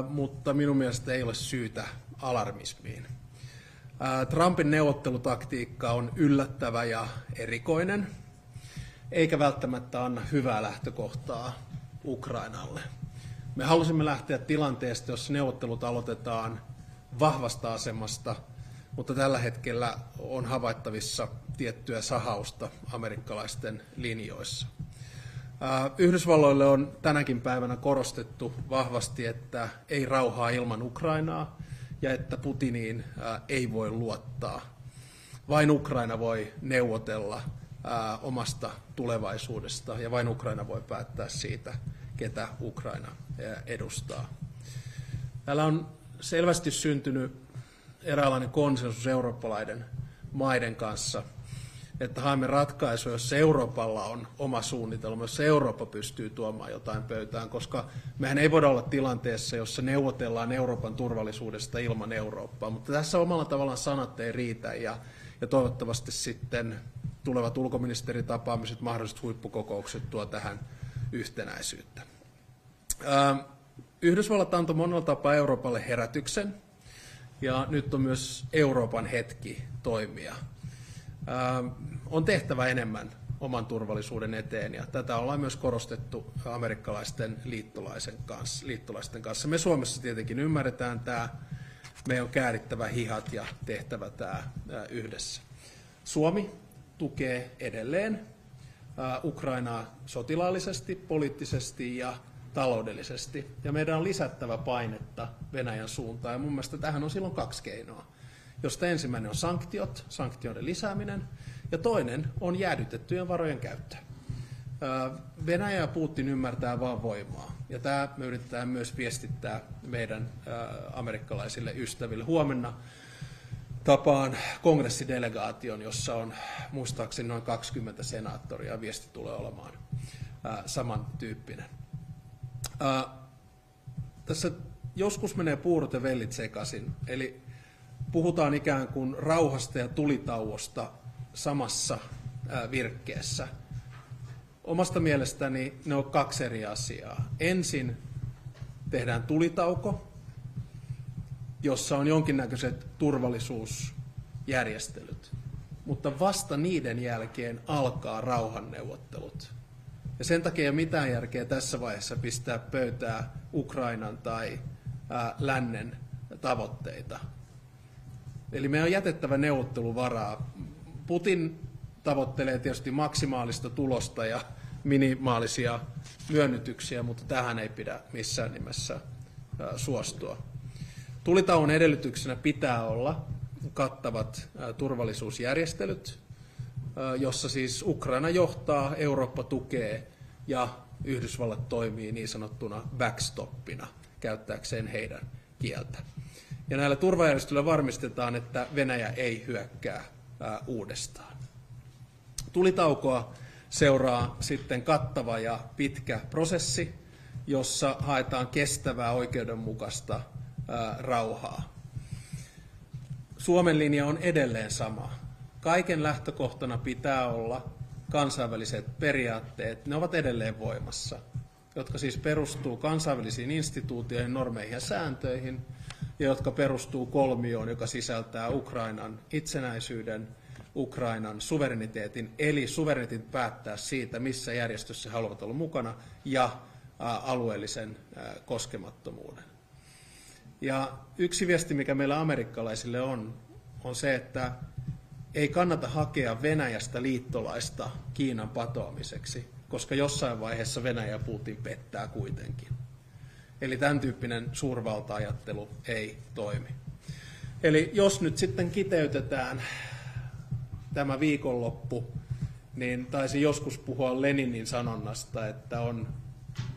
Mutta minun mielestä ei ole syytä alarmismiin. Trumpin neuvottelutaktiikka on yllättävä ja erikoinen, eikä välttämättä anna hyvää lähtökohtaa Ukrainalle. Me halusimme lähteä tilanteesta, jossa neuvottelut aloitetaan vahvasta asemasta, mutta tällä hetkellä on havaittavissa tiettyä sahausta amerikkalaisten linjoissa. Yhdysvalloille on tänäkin päivänä korostettu vahvasti, että ei rauhaa ilman Ukrainaa ja että Putiniin ei voi luottaa. Vain Ukraina voi neuvotella omasta tulevaisuudesta ja vain Ukraina voi päättää siitä, ketä Ukraina edustaa. Täällä on selvästi syntynyt eräänlainen konsensus eurooppalaiden maiden kanssa, että haemme ratkaisuja, jossa Euroopalla on oma suunnitelma, jossa Eurooppa pystyy tuomaan jotain pöytään, koska mehän ei voida olla tilanteessa, jossa neuvotellaan Euroopan turvallisuudesta ilman Eurooppaa, mutta tässä omalla tavallaan sanat ei riitä ja toivottavasti sitten tulevat ulkoministeritapaamiset, mahdolliset huippukokoukset tuo tähän yhtenäisyyttä. Yhdysvallat antoi monella tapaa Euroopalle herätyksen ja nyt on myös Euroopan hetki toimia. On tehtävä enemmän oman turvallisuuden eteen ja tätä ollaan myös korostettu amerikkalaisten liittolaisten kanssa. Me Suomessa tietenkin ymmärretään tämä, meidän on käärittävä hihat ja tehtävä tämä yhdessä. Suomi tukee edelleen Ukrainaa sotilaallisesti, poliittisesti ja taloudellisesti ja meidän on lisättävä painetta Venäjän suuntaan ja mun mielestä tähän on silloin kaksi keinoa, josta ensimmäinen on sanktiot, sanktioiden lisääminen, ja toinen on jäädytettyjen varojen käyttö. Venäjä ja Putin ymmärtää vain voimaa, ja tämä me yritetään myös viestittää meidän amerikkalaisille ystäville. Huomenna tapaan kongressidelegaation, jossa on muistaakseni noin 20 senaattoria, ja viesti tulee olemaan samantyyppinen. Tässä joskus menee puurot ja vellit sekaisin, eli puhutaan ikään kuin rauhasta ja tulitauosta samassa virkkeessä. Omasta mielestäni ne on kaksi eri asiaa. Ensin tehdään tulitauko, jossa on jonkinnäköiset turvallisuusjärjestelyt, mutta vasta niiden jälkeen alkaa rauhanneuvottelut. Ja sen takia ei ole mitään järkeä tässä vaiheessa pistää pöytää Ukrainan tai lännen tavoitteita. Eli meidän on jätettävä neuvotteluvaraa. Putin tavoittelee tietysti maksimaalista tulosta ja minimaalisia myönnytyksiä, mutta tähän ei pidä missään nimessä suostua. Tulitauon edellytyksenä pitää olla kattavat turvallisuusjärjestelyt, jossa siis Ukraina johtaa, Eurooppa tukee ja Yhdysvallat toimii niin sanottuna backstoppina, käyttääkseen heidän kieltä. Ja näillä turvajärjestelyillä varmistetaan, että Venäjä ei hyökkää uudestaan. Tulitaukoa seuraa sitten kattava ja pitkä prosessi, jossa haetaan kestävää oikeudenmukaista rauhaa. Suomen linja on edelleen sama. Kaiken lähtökohtana pitää olla kansainväliset periaatteet, ne ovat edelleen voimassa, jotka siis perustuu kansainvälisiin instituutioihin, normeihin ja sääntöihin, ja jotka perustuu kolmioon, joka sisältää Ukrainan itsenäisyyden, Ukrainan suvereniteetin, eli suvereniteetin päättää siitä, missä järjestössä he haluavat olla mukana, ja alueellisen koskemattomuuden. Ja yksi viesti, mikä meillä amerikkalaisille on se, että ei kannata hakea Venäjästä liittolaista Kiinan patoamiseksi, koska jossain vaiheessa Venäjä ja Putin pettää kuitenkin. Eli tämän tyyppinen suurvalta-ajattelu ei toimi. Eli jos nyt sitten kiteytetään tämä viikonloppu, niin taisin joskus puhua Leninin sanonnasta, että on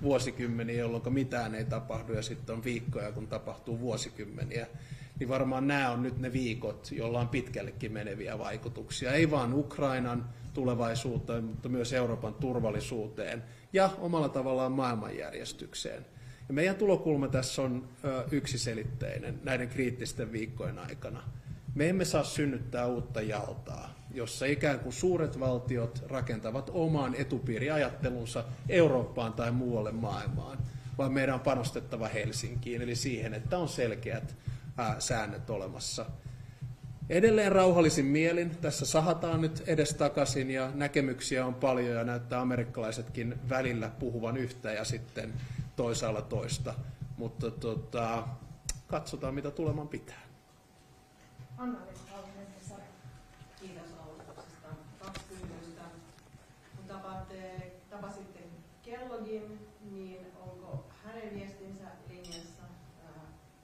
vuosikymmeniä, jolloin mitään ei tapahdu, ja sitten on viikkoja, kun tapahtuu vuosikymmeniä. Niin varmaan nämä on nyt ne viikot, joilla on pitkällekin meneviä vaikutuksia. Ei vain Ukrainan tulevaisuuteen, mutta myös Euroopan turvallisuuteen ja omalla tavallaan maailmanjärjestykseen. Ja meidän tulokulma tässä on yksiselitteinen näiden kriittisten viikkojen aikana. Me emme saa synnyttää uutta jaltaa, jossa ikään kuin suuret valtiot rakentavat oman etupiiriajattelunsa Eurooppaan tai muualle maailmaan, vaan meidän on panostettava Helsinkiin, eli siihen, että on selkeät säännöt olemassa. Edelleen rauhallisin mielin. Tässä sahataan nyt edestakaisin ja näkemyksiä on paljon ja näyttää amerikkalaisetkin välillä puhuvan yhtä ja sitten toisaalla toista. Mutta katsotaan, mitä tuleman pitää. Kiitos alustuksesta. 2 kysymystä. Kun tapasitte Kellogin, niin onko hänen viestinsä linjassa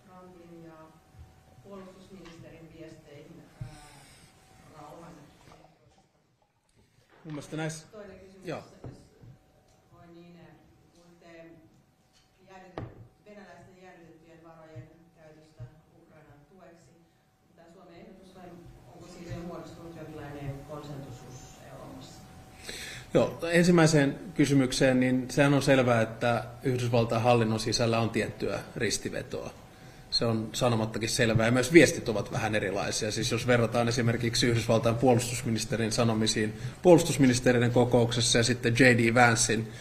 Trumpin ja puolustusministerin viesteihin rauhan ehdotuksesta? Mun mielestä näissä... Toinen kysymys, Joo. jos voi niin, kun te venäläisten jäädytettyjen varojen käytöstä Ukrainan tueksi, tämä Suomen ehdotus vai onko siitä jo muodostunut jonkinlainen konsensus Euroopassa? Joo, ensimmäiseen kysymykseen, niin sehän on selvää, että Yhdysvaltain hallinnon sisällä on tiettyä ristivetoa. Se on sanomattakin selvää, ja myös viestit ovat vähän erilaisia. Siis jos verrataan esimerkiksi Yhdysvaltain puolustusministerin sanomisiin puolustusministeriön kokouksessa ja sitten J.D. Vancein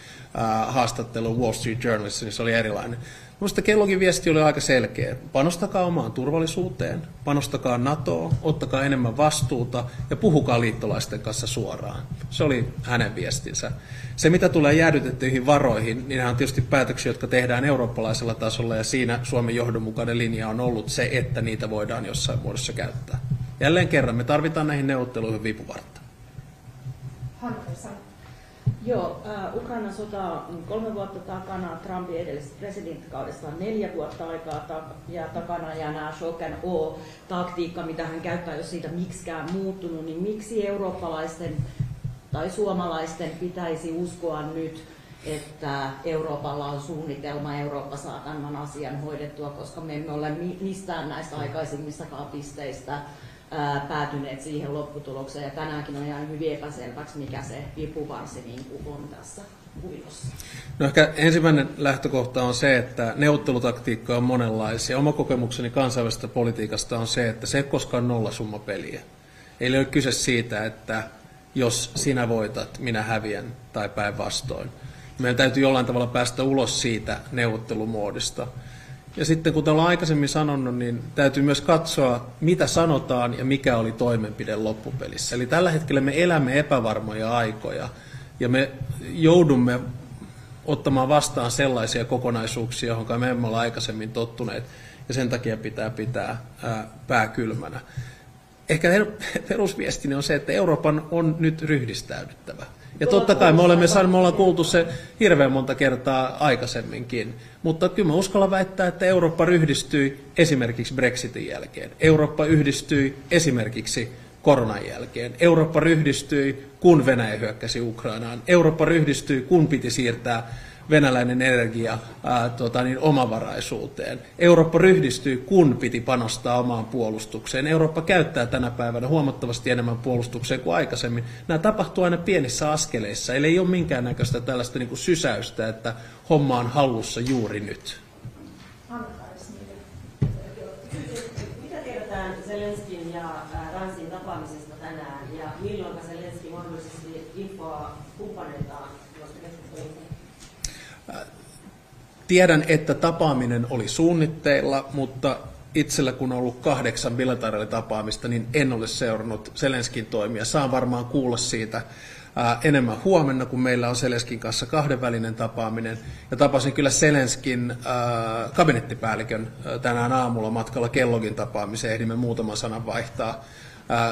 haastattelu Wall Street Journalissa, niin se oli erilainen. Minusta Kellogin viesti oli aika selkeä. Panostakaa omaan turvallisuuteen, panostakaa NATOon, ottakaa enemmän vastuuta ja puhukaa liittolaisten kanssa suoraan. Se oli hänen viestinsä. Se, mitä tulee jäädytettyihin varoihin, niin on tietysti päätöksiä, jotka tehdään eurooppalaisella tasolla, ja siinä Suomen johdonmukainen linja on ollut se, että niitä voidaan jossain muodossa käyttää. Jälleen kerran, me tarvitaan näihin neuvotteluihin vipuvartta. Joo, Ukrainan sota on 3 vuotta takana, Trumpin edellisestä presidenttikaudesta on 4 vuotta aikaa takana, ja nämä shock and awe-taktiikka, mitä hän käyttää, jos siitä miksikään muuttunut, niin miksi eurooppalaisten tai suomalaisten pitäisi uskoa nyt, että Euroopalla on suunnitelma, Eurooppa saa tämän asian hoidettua, koska me emme ole mistään näistä aikaisemmistakaan pisteistä päätyneet siihen lopputulokseen, ja tänäänkin on jäänyt hyvin epäselväksi, mikä se vipuvarsi niin on tässä kuviossa. No ehkä ensimmäinen lähtökohta on se, että neuvottelutaktiikka on monenlaisia. Oma kokemukseni kansainvälisestä politiikasta on se, että se ei koskaan nollasummapeliä. Ei ole kyse siitä, että jos sinä voitat, minä häviän tai päinvastoin. Meidän täytyy jollain tavalla päästä ulos siitä neuvottelumoodista. Ja sitten kuten olen aikaisemmin sanonut, niin täytyy myös katsoa, mitä sanotaan ja mikä oli toimenpide loppupelissä. Eli tällä hetkellä me elämme epävarmoja aikoja ja me joudumme ottamaan vastaan sellaisia kokonaisuuksia, joihin me emme ole aikaisemmin tottuneet, ja sen takia pitää pää kylmänä. Ehkä perusviestini on se, että Euroopan on nyt ryhdistäydyttävä. Ja totta kai me ollaan kuultu se hirveän monta kertaa aikaisemminkin, mutta kyllä mä uskallan väittää, että Eurooppa ryhdistyi esimerkiksi Brexitin jälkeen. Eurooppa yhdistyi esimerkiksi koronan jälkeen. Eurooppa ryhdistyi, kun Venäjä hyökkäsi Ukrainaan. Eurooppa ryhdistyi, kun piti siirtää venäläinen energia omavaraisuuteen. Eurooppa ryhdistyi, kun piti panostaa omaan puolustukseen. Eurooppa käyttää tänä päivänä huomattavasti enemmän puolustukseen kuin aikaisemmin. Nämä tapahtuu aina pienissä askeleissa, eli ei ole minkäännäköistä tällaista niin kuin sysäystä, että homma on hallussa juuri nyt. Mitä tiedetään Zelenskin ja Ransin tapaamisesta tänään, ja milloin Zelenski mahdollisesti infoa kumppaneitaan, josta keskustelussa? Tiedän, että tapaaminen oli suunnitteilla, mutta itsellä kun on ollut 8 bilateraalitapaamista, niin en ole seurannut Zelenskin toimia. Saan varmaan kuulla siitä enemmän huomenna, kun meillä on Zelenskin kanssa kahdenvälinen tapaaminen. Ja tapasin kyllä Zelenskin kabinettipäällikön tänään aamulla matkalla Kellogin tapaamiseen. Ehdimme muutaman sanan vaihtaa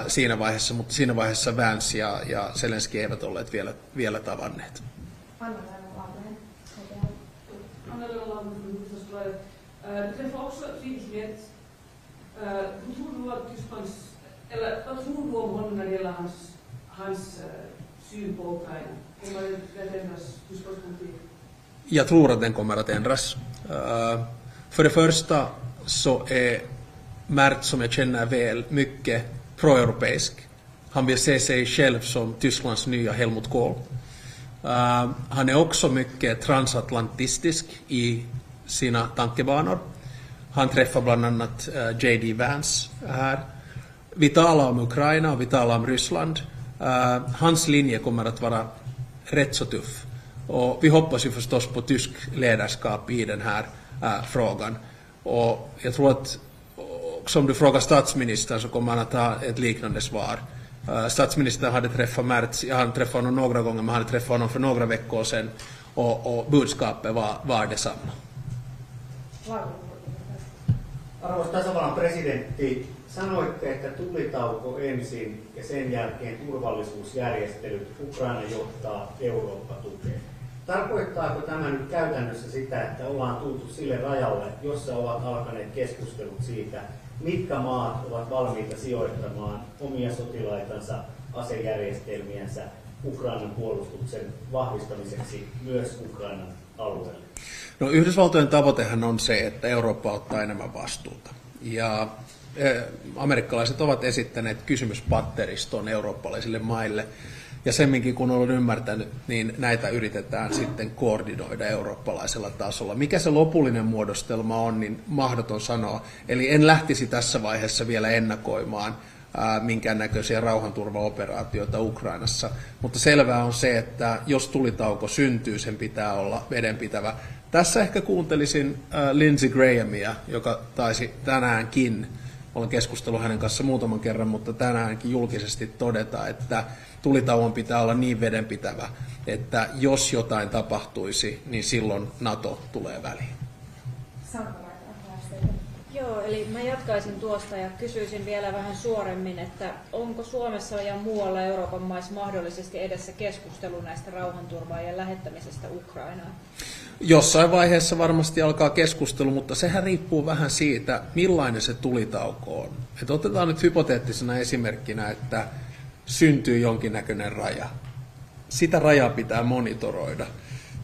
siinä vaiheessa, mutta siinä vaiheessa Vance ja Zelenski eivät olleet vielä tavanneet. Du träffade också Friedrich Merz. Hur tror du att Tysklands, eller vad tror du om honom när det gäller hans syn på Ukraina? Kommer det ändras Tysklands politik? Jag tror att den kommer att ändras. För det första så är Merz, som jag känner väl, mycket pro-europeisk. Han vill se sig själv som Tysklands nya Helmut Kohl. Han är också mycket transatlantistisk i sina tankebanor. Han träffar bland annat J.D. Vance här. Vi talar om Ukraina och vi talar om Ryssland. Hans linje kommer att vara rätt så tuff. Och vi hoppas ju förstås på tysk ledarskap i den här frågan. Och jag tror att som du frågar statsministern så kommer han att ha ett liknande svar. Statsministern hade träffat Merz, jag hade träffat honom några gånger, men hade träffat honom för några veckor sedan och budskapet var detsamma. Arvoisa tasavallan presidentti, sanoitte, että tulitauko ensin ja sen jälkeen turvallisuusjärjestelyt Ukraina johtaa Eurooppa-tukeen. Tarkoittaako tämä nyt käytännössä sitä, että ollaan tultu sille rajalle, jossa ovat alkaneet keskustelut siitä, mitkä maat ovat valmiita sijoittamaan omia sotilaitansa, asejärjestelmiänsä Ukrainan puolustuksen vahvistamiseksi myös Ukrainan alueelle? No, Yhdysvaltojen tavoitehan on se, että Eurooppa ottaa enemmän vastuuta. Ja amerikkalaiset ovat esittäneet kysymyspatteriston eurooppalaisille maille. Ja semminkin kun olen ymmärtänyt, niin näitä yritetään sitten koordinoida eurooppalaisella tasolla. Mikä se lopullinen muodostelma on, niin mahdoton sanoa. Eli en lähtisi tässä vaiheessa vielä ennakoimaan minkäännäköisiä rauhanturvaoperaatioita Ukrainassa. Mutta selvää on se, että jos tulitauko syntyy, sen pitää olla vedenpitävä. Tässä ehkä kuuntelisin Lindsey Grahamia, joka taisi tänäänkin, olen keskustellut hänen kanssa muutaman kerran, mutta tänäänkin julkisesti todeta, että tulitauon pitää olla niin vedenpitävä, että jos jotain tapahtuisi, niin silloin NATO tulee väliin. Joo, eli mä jatkaisin tuosta ja kysyisin vielä vähän suoremmin, että onko Suomessa ja muualla Euroopan maissa mahdollisesti edessä keskustelu näistä rauhanturvaajien lähettämisestä Ukrainaan? Jossain vaiheessa varmasti alkaa keskustelu, mutta sehän riippuu vähän siitä, millainen se tulitauko on. Et otetaan nyt hypoteettisena esimerkkinä, että syntyy jonkinnäköinen raja. Sitä rajaa pitää monitoroida.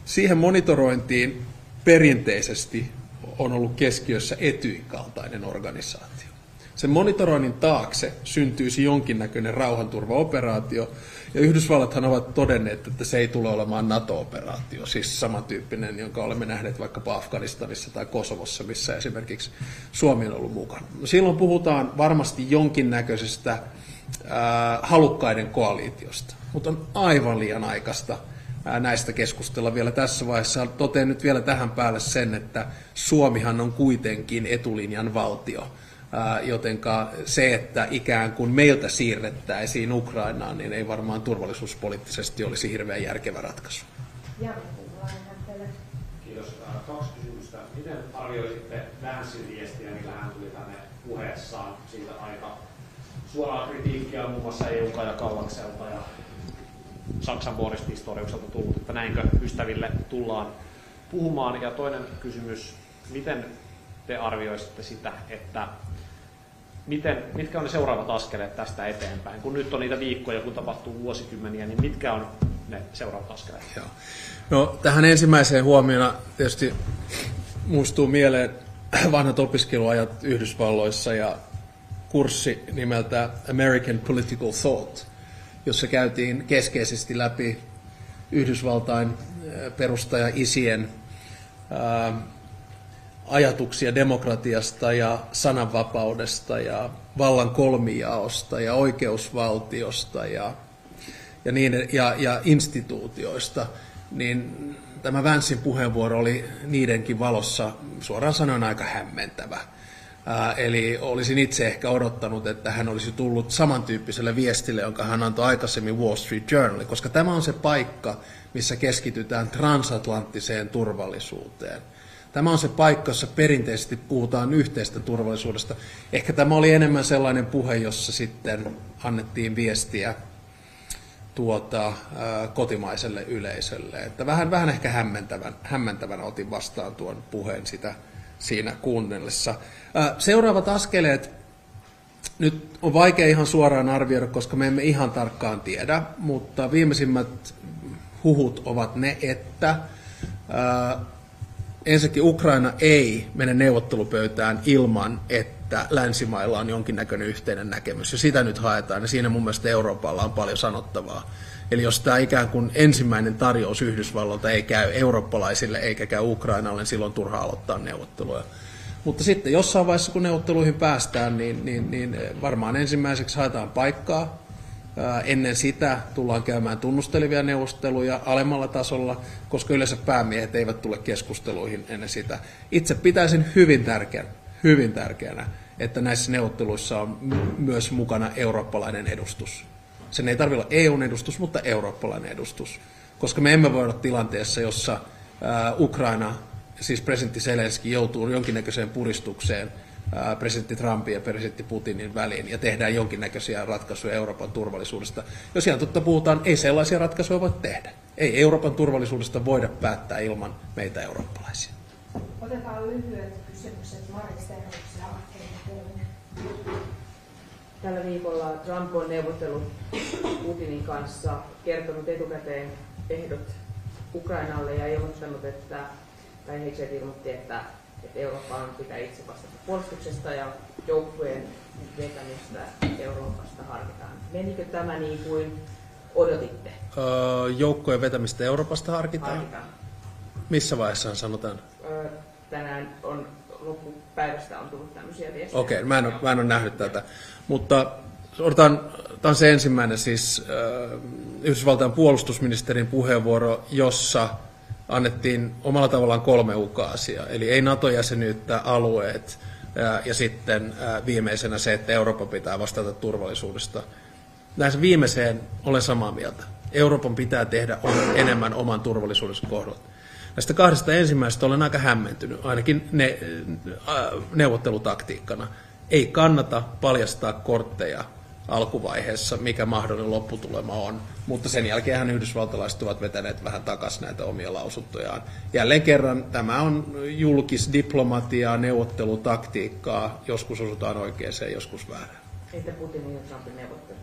Siihen monitorointiin perinteisesti on ollut keskiössä Etyjin kaltainen organisaatio. Sen monitoroinnin taakse syntyisi jonkinnäköinen rauhanturvaoperaatio, ja Yhdysvallathan ovat todenneet, että se ei tule olemaan NATO-operaatio, siis samantyyppinen, jonka olemme nähneet vaikkapa Afganistanissa tai Kosovossa, missä esimerkiksi Suomi on ollut mukana. Silloin puhutaan varmasti jonkinnäköisestä halukkaiden koalitiosta, mutta on aivan liian aikaista näistä keskustella vielä tässä vaiheessa. Totean nyt vielä tähän päälle sen, että Suomihan on kuitenkin etulinjan valtio, jotenka se, että ikään kuin meiltä siirrettäisiin Ukrainaan, niin ei varmaan turvallisuuspoliittisesti olisi hirveän järkevä ratkaisu. Kiitos. 2 kysymystä. Miten arvioisitte Vancein viestiä, millä hän tuli tänne puheessaan siitä aika suoraa kritiikkiä muun muassa EU:n ja Kallakselta ja Saksan Boris Pistoriukselta tullut, että näinkö ystäville tullaan puhumaan. Ja toinen kysymys, miten te arvioisitte sitä, että mitkä on ne seuraavat askeleet tästä eteenpäin? Kun nyt on niitä viikkoja, kun tapahtuu vuosikymmeniä, niin mitkä on ne seuraavat askeleet? Joo. No, tähän ensimmäiseen huomiona tietysti muistuu mieleen vanhat opiskeluajat Yhdysvalloissa ja kurssi nimeltä American Political Thought, jossa käytiin keskeisesti läpi Yhdysvaltain perustaja isien ajatuksia demokratiasta ja sananvapaudesta ja vallan kolmijaosta ja oikeusvaltiosta ja instituutioista, niin tämä Vancein puheenvuoro oli niidenkin valossa suoraan sanoen aika hämmentävä. Eli olisin itse ehkä odottanut, että hän olisi tullut samantyyppiselle viestille, jonka hän antoi aikaisemmin Wall Street Journalille, koska tämä on se paikka, missä keskitytään transatlanttiseen turvallisuuteen. Tämä on se paikka, jossa perinteisesti puhutaan yhteistä turvallisuudesta. Ehkä tämä oli enemmän sellainen puhe, jossa sitten annettiin viestiä kotimaiselle yleisölle. Että vähän ehkä hämmentävänä otin vastaan tuon puheen sitä siinä kuunnellessa. Seuraavat askeleet, nyt on vaikea ihan suoraan arvioida, koska me emme ihan tarkkaan tiedä, mutta viimeisimmät huhut ovat ne, että ensinnäkin Ukraina ei mene neuvottelupöytään ilman, että länsimailla on jonkinnäköinen yhteinen näkemys. Ja sitä nyt haetaan, ja siinä mun mielestä Euroopalla on paljon sanottavaa. Eli jos tämä ikään kuin ensimmäinen tarjous Yhdysvalloilta ei käy eurooppalaisille eikä käy Ukrainalle, niin silloin turha aloittaa neuvotteluja. Mutta sitten jossain vaiheessa, kun neuvotteluihin päästään, niin varmaan ensimmäiseksi haetaan paikkaa Ennen sitä tullaan käymään tunnustelevia neuvotteluja alemmalla tasolla, koska yleensä päämiehet eivät tule keskusteluihin ennen sitä. Itse pitäisin hyvin tärkeänä, että näissä neuvotteluissa on myös mukana eurooppalainen edustus. Sen ei tarvitse olla EUn edustus, mutta eurooppalainen edustus. Koska me emme voi olla tilanteessa, jossa Ukraina, siis presidentti Zelenski, joutuu jonkinnäköiseen puristukseen presidentti Trumpin ja presidentti Putinin väliin ja tehdään jonkinnäköisiä ratkaisuja Euroopan turvallisuudesta. Jos ihan totta puhutaan, ei sellaisia ratkaisuja voi tehdä. Ei Euroopan turvallisuudesta voida päättää ilman meitä eurooppalaisia. Otetaan lyhyet kysymykset Marit Sterhoks ja Keijo. Tällä viikolla Trump on neuvotellut Putinin kanssa, kertonut etukäteen ehdot Ukrainalle ja ilmoittanut, tai Hedgehog ilmoitti, että Eurooppa pitää itse vastata puolustuksesta ja joukkueen vetämistä Euroopasta harkitaan. Menikö tämä niin kuin odotitte? Joukkojen vetämistä Euroopasta harkitaan? Missä vaiheessa sanotaan? Tänään on loppupäivästä on tullut tämmöisiä viestejä. Okei, mä en ole nähnyt tätä. Mutta tämä on se ensimmäinen siis Yhdysvaltain puolustusministerin puheenvuoro, jossa annettiin omalla tavallaan 3 ukaasia. Eli ei NATO-jäsenyyttä, alueet ja sitten viimeisenä se, että Eurooppa pitää vastata turvallisuudesta. Näissä viimeiseen olen samaa mieltä. Euroopan pitää tehdä enemmän oman turvallisuudensa kohdalla. Näistä 2 ensimmäisestä olen aika hämmentynyt, ainakin neuvottelutaktiikkana. Ei kannata paljastaa kortteja alkuvaiheessa, mikä mahdollinen lopputulema on, mutta sen jälkeen yhdysvaltalaiset ovat vetäneet vähän takaisin näitä omia lausuntojaan. Jälleen kerran tämä on julkisdiplomatiaa, neuvottelutaktiikkaa, joskus osutaan oikeaan, joskus väärään. Entä Putinin ja Trumpin neuvottelu?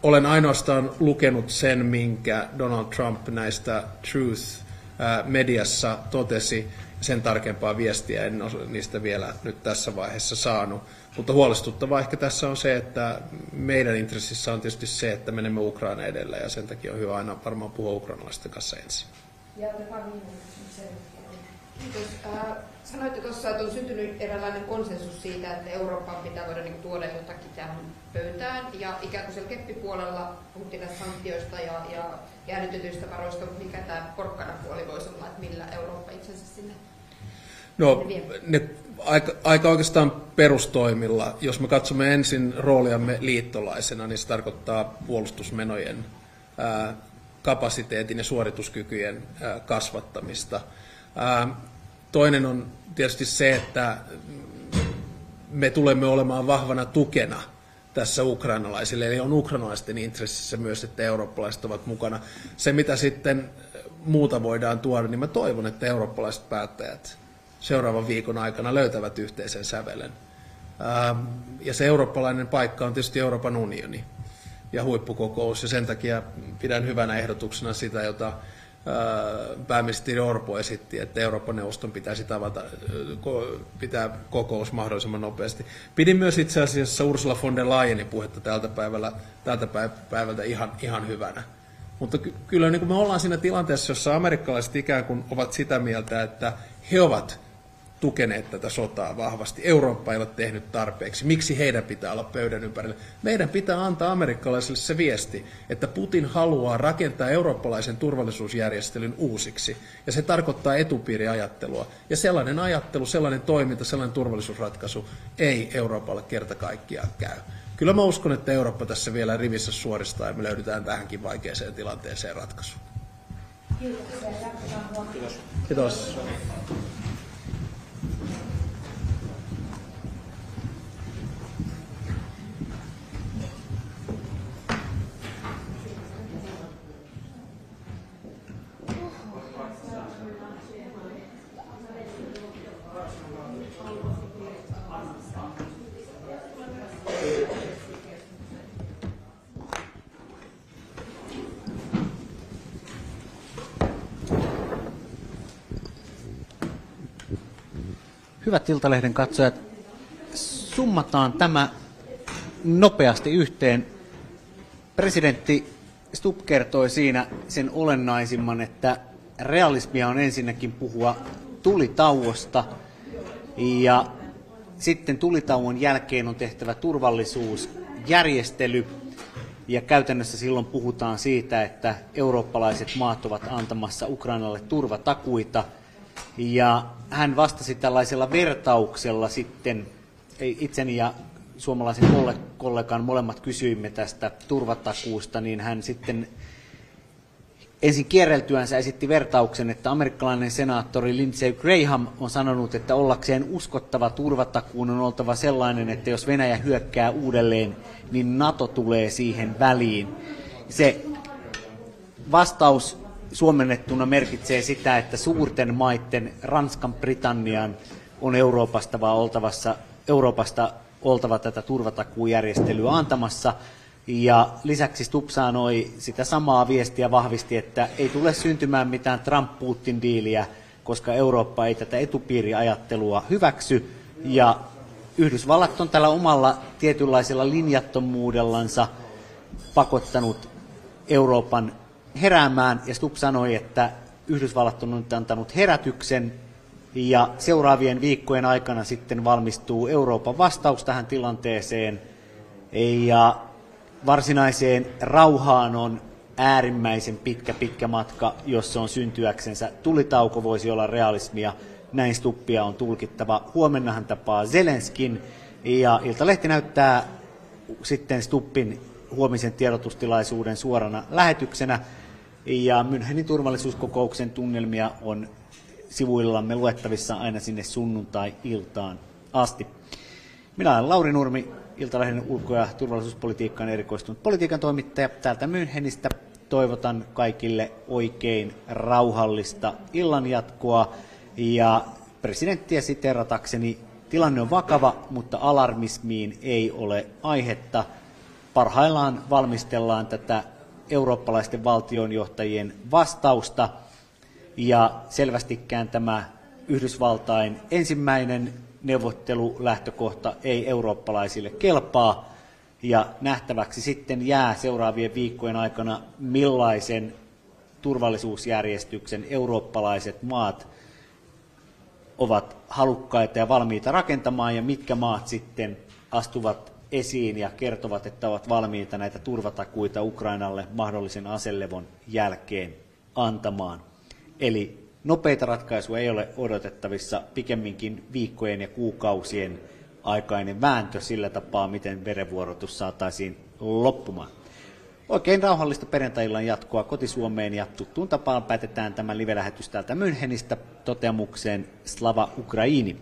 Olen ainoastaan lukenut sen, minkä Donald Trump näistä Truth-mediassa totesi. Sen tarkempaa viestiä en ole niistä vielä nyt tässä vaiheessa saanut. Mutta huolestuttavaa ehkä tässä on se, että meidän intressissä on tietysti se, että menemme Ukraina edellä ja sen takia on hyvä aina varmaan puhua ukrainalaisten kanssa ensin. Ja otetaan viimeinen kysymys. Kiitos. Sanoitte tuossa, että on syntynyt eräänlainen konsensus siitä, että Eurooppaan pitää voida tuoda jotakin tähän pöytään. Ja ikään kuin siellä keppipuolella puhuttiin näistä sanktioista ja jäädytetyistä varoista, mutta mikä tämä porkkanapuoli voisi olla, että millä Eurooppa itsensä sinne ne aika oikeastaan perustoimilla. Jos me katsomme ensin rooliamme liittolaisena, niin se tarkoittaa puolustusmenojen kapasiteetin ja suorituskykyjen kasvattamista. Toinen on tietysti se, että me tulemme olemaan vahvana tukena tässä ukrainalaisille, eli on ukrainalaisten intressissä myös, että eurooppalaiset ovat mukana. Se, mitä sitten muuta voidaan tuoda, niin mä toivon, että eurooppalaiset päättäjät seuraavan viikon aikana löytävät yhteisen sävelen. Ja se eurooppalainen paikka on tietysti Euroopan unioni ja huippukokous, ja sen takia pidän hyvänä ehdotuksena sitä, jota pääministeri Orpo esitti, että Euroopan neuvoston pitäisi pitää kokous mahdollisimman nopeasti. Pidin myös itse asiassa Ursula von der Leyenin puhetta tältä päivältä ihan hyvänä. Mutta kyllä niin kuin me ollaan siinä tilanteessa, jossa amerikkalaiset ikään kuin ovat sitä mieltä, että he ovat tukeneet tätä sotaa vahvasti. Eurooppa ei ole tehnyt tarpeeksi. Miksi heidän pitää olla pöydän ympärillä? Meidän pitää antaa amerikkalaisille se viesti, että Putin haluaa rakentaa eurooppalaisen turvallisuusjärjestelyn uusiksi. Ja se tarkoittaa etupiiriajattelua. Ja sellainen ajattelu, sellainen toiminta, sellainen turvallisuusratkaisu ei Euroopalle kerta kaikkiaan käy. Kyllä mä uskon, että Eurooppa tässä vielä rivissä suoristaa ja me löydetään tähänkin vaikeaseen tilanteeseen ratkaisu. Kiitos. Kiitos. Hyvät Iltalehden katsojat, summataan tämä nopeasti yhteen. Presidentti Stubb kertoi siinä sen olennaisimman, että realismia on ensinnäkin puhua tulitauosta ja sitten tulitauon jälkeen on tehtävä turvallisuus- turvatakuujärjestely. Ja käytännössä silloin puhutaan siitä, että eurooppalaiset maat ovat antamassa Ukrainalle turvatakuita. Ja hän vastasi tällaisella vertauksella sitten, itseni ja suomalaisen kollegan molemmat kysyimme tästä turvatakuusta, niin hän sitten ensin kierreltyänsä esitti vertauksen, että amerikkalainen senaattori Lindsey Graham on sanonut, että ollakseen uskottava turvatakuun on oltava sellainen, että jos Venäjä hyökkää uudelleen, niin NATO tulee siihen väliin. Se vastaus suomennettuna merkitsee sitä, että suurten maiden, Ranskan, Britannian, on Euroopasta oltava tätä turvatakuujärjestelyä antamassa. Ja lisäksi Stubb sanoi sitä samaa viestiä vahvisti, että ei tule syntymään mitään Trump-Putin-diiliä, koska Eurooppa ei tätä etupiiriajattelua hyväksy. Ja Yhdysvallat on tällä omalla tietynlaisella linjattomuudellansa pakottanut Euroopan heräämään. Ja Stubb sanoi, että Yhdysvallat on nyt antanut herätyksen ja seuraavien viikkojen aikana sitten valmistuu Euroopan vastaus tähän tilanteeseen. Ja varsinaiseen rauhaan on äärimmäisen pitkä matka, jos se on syntyäksensä. Tulitauko voisi olla realismia, näin Stubbia on tulkittava. Huomenna hän tapaa Zelenskin ja Iltalehti näyttää sitten Stubbin huomisen tiedotustilaisuuden suorana lähetyksenä. Ja Münchenin turvallisuuskokouksen tunnelmia on sivuillamme luettavissa aina sinne sunnuntai-iltaan asti. Minä olen Lauri Nurmi, Iltalehden ulko- ja turvallisuuspolitiikkaan erikoistunut politiikan toimittaja. Täältä Münchenistä toivotan kaikille oikein rauhallista illanjatkoa. Ja presidenttiä siteeratakseni, tilanne on vakava, mutta alarmismiin ei ole aihetta. Parhaillaan valmistellaan tätä eurooppalaisten valtionjohtajien vastausta. Ja selvästikään tämä Yhdysvaltain ensimmäinen neuvottelulähtökohta ei eurooppalaisille kelpaa, ja nähtäväksi sitten jää seuraavien viikkojen aikana, millaisen turvallisuusjärjestyksen eurooppalaiset maat ovat halukkaita ja valmiita rakentamaan, ja mitkä maat sitten astuvat esiin ja kertovat, että ovat valmiita näitä turvatakuita Ukrainalle mahdollisen aselevon jälkeen antamaan. Eli nopeita ratkaisuja ei ole odotettavissa, pikemminkin viikkojen ja kuukausien aikainen vääntö sillä tapaa, miten verenvuorotus saataisiin loppumaan. Oikein rauhallista perjantai-illan jatkoa kotisuomeen ja tuttuun tapaan päätetään tämä live-lähetys täältä Münchenistä toteamukseen Slava Ukraini.